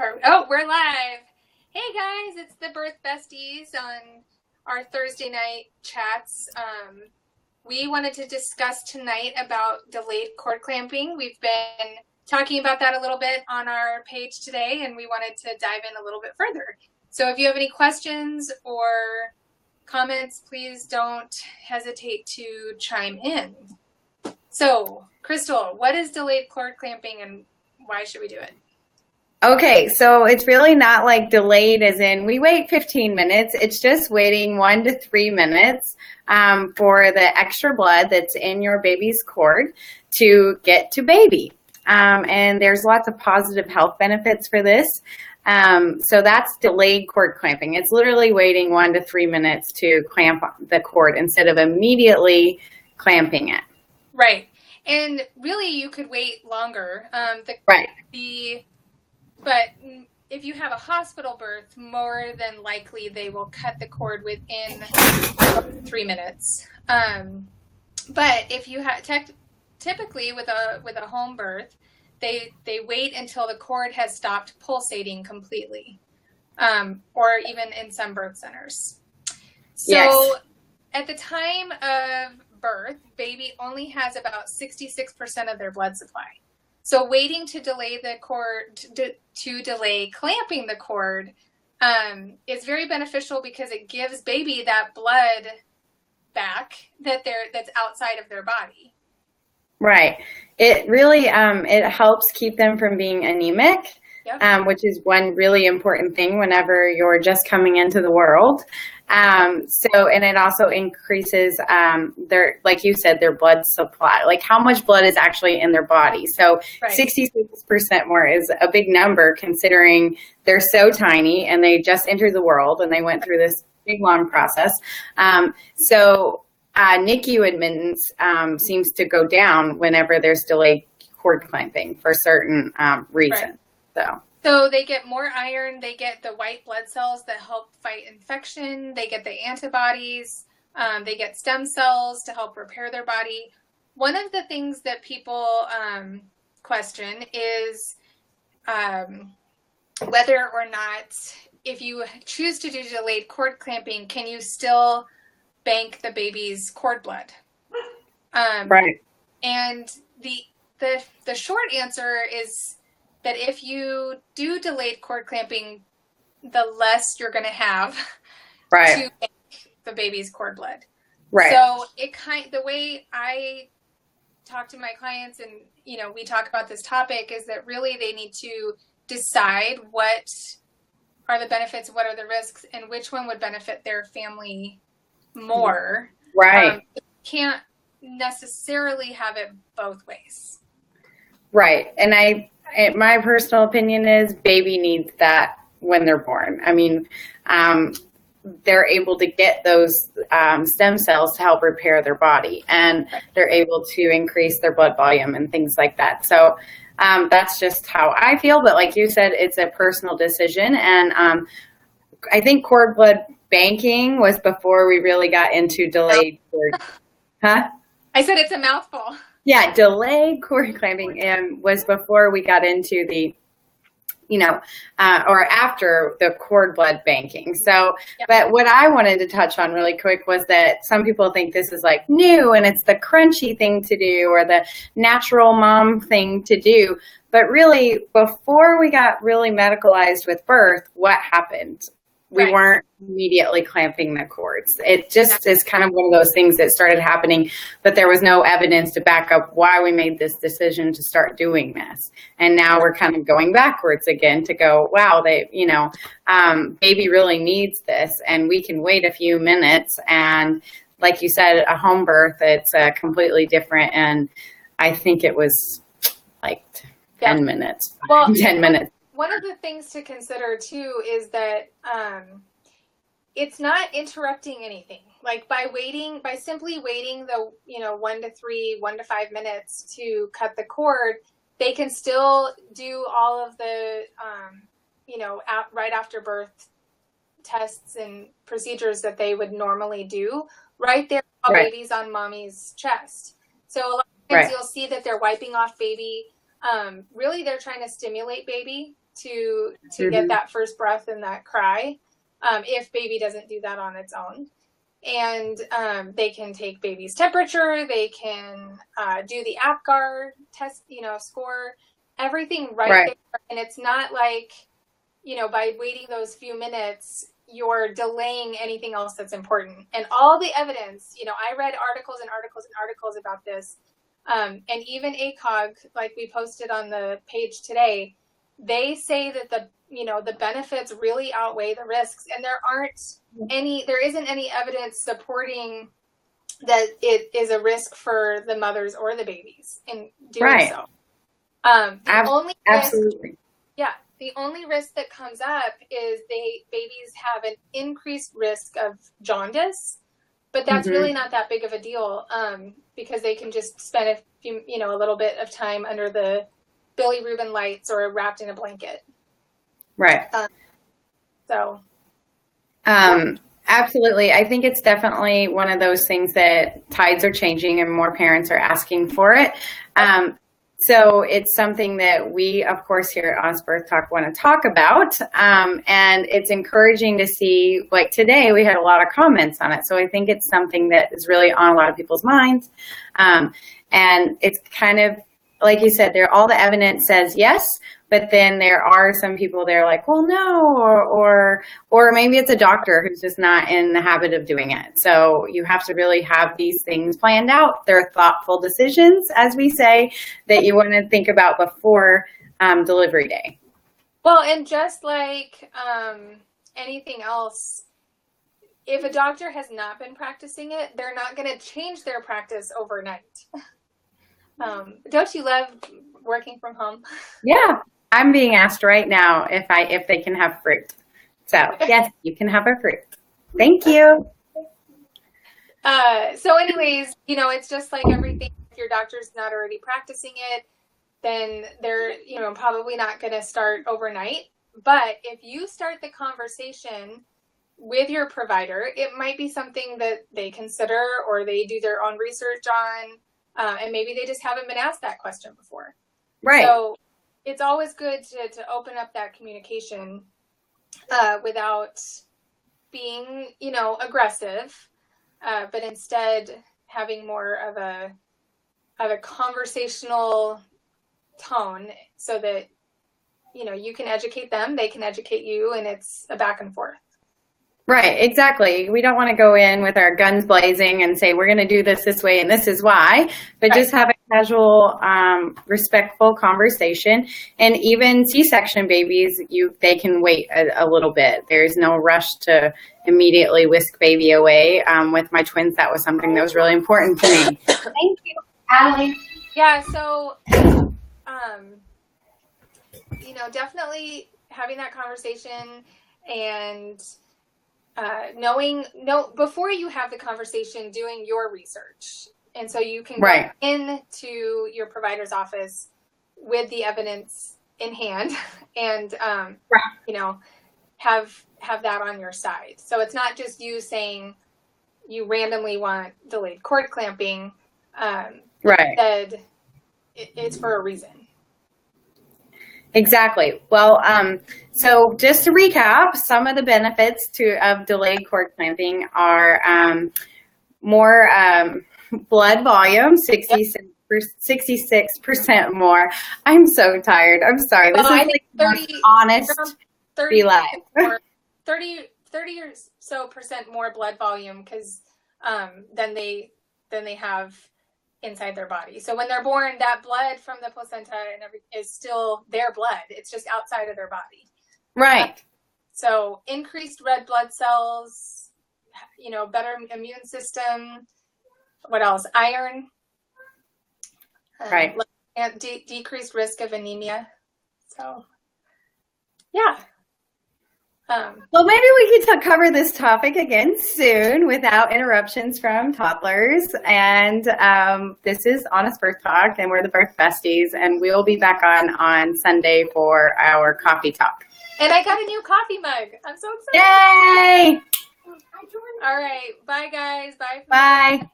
Oh, we're live. Hey guys, it's the Birth Besties on our Thursday night chats. We wanted to discuss tonight about delayed cord clamping. We've been talking about that a little bit on our page today, and we wanted to dive in a little bit further. So if you have any questions or comments, please don't hesitate to chime in. So, Crystal, what is delayed cord clamping and why should we do it? Okay, so it's really not like delayed as in we wait 15 minutes. It's just waiting 1 to 3 minutes for the extra blood that's in your baby's cord to get to baby. And there's lots of positive health benefits for this. So that's delayed cord clamping. It's literally waiting 1 to 3 minutes to clamp the cord instead of immediately clamping it. Right. And really you could wait longer. Right. But if you have a hospital birth, more than likely they will cut the cord within 3 minutes. But if you have typically with a home birth, they wait until the cord has stopped pulsating completely, or even in some birth centers. So yes. At the time of birth, baby only has about 66% of their blood supply. So waiting to delay the cord, to delay clamping the cord, is very beneficial because it gives baby that blood back that's outside of their body. Right. It really it helps keep them from being anemic, yep. Which is one really important thing whenever you're just coming into the world. And it also increases their, like you said, their blood supply, like how much blood is actually in their body. So right. 66% more is a big number considering they're so tiny and they just entered the world and they went through this big long process. NICU admittance seems to go down whenever there's delayed cord clamping for certain reasons. Right. So they get more iron, they get the white blood cells that help fight infection, they get the antibodies, they get stem cells to help repair their body. One of the things that people question is whether or not, if you choose to do delayed cord clamping, can you still bank the baby's cord blood? Right. And the short answer is that if you do delayed cord clamping, the less you're going to have to bank the baby's cord blood. Right. So the way I talk to my clients and, we talk about this topic is that really they need to decide what are the benefits, what are the risks, and which one would benefit their family more. Right. You can't necessarily have it both ways. Right. And my personal opinion is baby needs that when they're born. I mean, they're able to get those stem cells to help repair their body, and they're able to increase their blood volume and things like that. So that's just how I feel. But like you said, it's a personal decision. And I think cord blood banking was before we really got into delayed cord. Huh? I said it's a mouthful. Yeah, delayed cord clamping was before we got into the, or after the cord blood banking. So, yep. But what I wanted to touch on really quick was that some people think this is like new and it's the crunchy thing to do or the natural mom thing to do. But really, before we got really medicalized with birth, what happened? We weren't immediately clamping the cords. It just is kind of one of those things that started happening, but there was no evidence to back up why we made this decision to start doing this. And now we're kind of going backwards again to go, wow, baby really needs this, and we can wait a few minutes. And like you said, a home birth, it's completely different. And I think it was like 10 minutes, 10 minutes. One of the things to consider too is that it's not interrupting anything. Like by simply waiting the 1 to 5 minutes to cut the cord, they can still do all of the right after birth tests and procedures that they would normally do right there while baby's on mommy's chest. So a lot of times you'll see that they're wiping off baby. Really, they're trying to stimulate baby. to Mm-hmm. get that first breath and that cry, if baby doesn't do that on its own. And they can take baby's temperature. They can do the APGAR test, score, everything right there. And it's not like, by waiting those few minutes, you're delaying anything else that's important. And all the evidence, I read articles and articles and articles about this. And even ACOG, like we posted on the page today, they say that the benefits really outweigh the risks. And there isn't any evidence supporting that it is a risk for the mothers or the babies in doing so. Absolutely. The only risk that comes up is babies have an increased risk of jaundice, but that's really not that big of a deal, because they can just spend a little bit of time under the bilirubin lights or wrapped in a blanket. Right. Absolutely. I think it's definitely one of those things that tides are changing and more parents are asking for it. So it's something that we, of course, here at Honest Birth Talk want to talk about. And it's encouraging to see, like today, we had a lot of comments on it. So I think it's something that is really on a lot of people's minds. And it's kind of, like you said, all the evidence says yes, but then there are some people that are like, well, no, or maybe it's a doctor who's just not in the habit of doing it. So you have to really have these things planned out. They're thoughtful decisions, as we say, that you want to think about before delivery day. Well, and just like anything else, if a doctor has not been practicing it, they're not going to change their practice overnight. Don't you love working from home? Yeah. I'm being asked right now if they can have fruit. So yes, you can have a fruit. Thank you. So anyways, it's just like everything. If your doctor's not already practicing it, then they're, probably not going to start overnight. But if you start the conversation with your provider, it might be something that they consider or they do their own research on. And maybe they just haven't been asked that question before. Right. So it's always good to open up that communication without being, aggressive, but instead having more of a conversational tone so that, you can educate them, they can educate you, and it's a back and forth. Right, exactly. We don't want to go in with our guns blazing and say, we're going to do this way and this is why, but just have a casual, respectful conversation. And even C-section babies, they can wait a little bit. There's no rush to immediately whisk baby away. With my twins, that was something that was really important to me. Thank you, Allie. Yeah, so, definitely having that conversation and before you have the conversation, doing your research. And so you can go into your provider's office with the evidence in hand and, have that on your side. So it's not just you saying you randomly want delayed cord clamping. Instead, it's for a reason. Exactly. Well, so just to recap, some of the benefits of delayed cord clamping are more blood volume, 66% more. I'm so tired. I'm sorry. This is like 30, honest 30 or 30 or so percent more blood volume because than they have inside their body. So when they're born, that blood from the placenta and everything is still their blood. It's just outside of their body. Right. So increased red blood cells, better immune system. What else? Iron. Right. And decreased risk of anemia. So, yeah. Well, maybe we could cover this topic again soon without interruptions from toddlers. And this is Honest Birth Talk, and we're the Birth Besties, and we'll be back on Sunday for our coffee talk. And I got a new coffee mug. I'm so excited. Yay! All right. Bye, guys. Bye. Bye.